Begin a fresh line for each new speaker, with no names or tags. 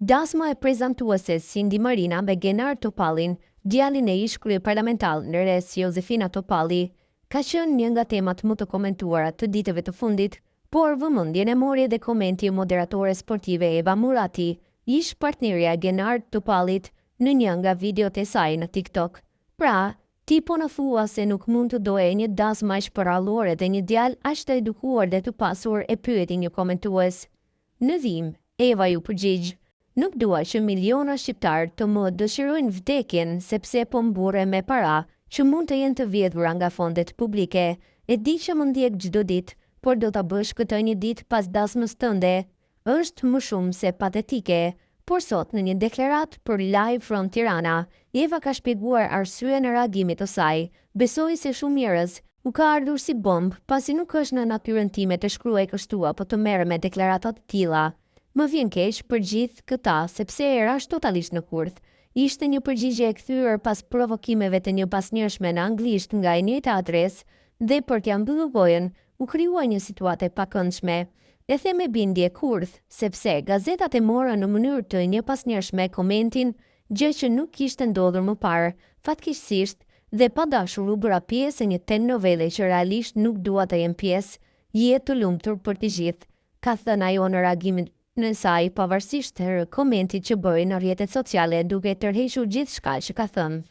Dasma e prezantuese Sindi Marina me Genar Topallin, djalin e ish kryeparlamentar në res Josefina Topalli, ka qenë një nga temat më të komentuara të ditëve të fundit, por vëmendjen e mori edhe komenti e moderatore sportive Eva Murati, ish partnerja e Genar Topallit në një nga videot e saj në TikTok. Pra, ti po në thua se nuk mund të doje një dasma aq parallore dhe një djalë aq të edukuar dhe të pasur, e pyeti një komentues. Në dhimbje, Eva ju përgjigj: "Nuk dua që miliona shqiptar të më dëshirojnë vdekjen sepse po mburre me para që mund të jenë të vjedhura nga fondet publike. E di që më ndjek çdo ditë, por do ta bësh këtë një ditë pas dasmës tënde. Është më shumë se patetike." Por sot në një deklaratë për Live from Tirana, Eva ka shpjeguar arsyeën e reagimit të saj. Besoi se shumë njerëz u ka ardhur si bomb, pasi nuk është në natyrën time të shkruaj kështu apo të merrem me deklarata të tilla. Më vjen keq për gjithë këta sepse era është totalisht në kurth. Ishte një përgjigje e kthyer pas provokimeve të një pasnjërshme në anglisht nga e njëjta adresë dhe për t'ia mbyllur gojën, u krijua një situatë e pakëndshme. E them me bindje kurth, sepse gazetat e morën në mënyrë të një pasnjërshme komentin, gjë që nuk kishte ndodhur më parë, fatkeqësisht, dhe pa dashur u bëra pjesë e një telenovele që realisht nuk dua të jem pjesë. Jetë të lumtur për të gjithë, ka thënë ajo në reagimin në saj pavarësisht të komentit që bëri në rrjetet sociale, duke tërhequr gjithçka që ka thënë.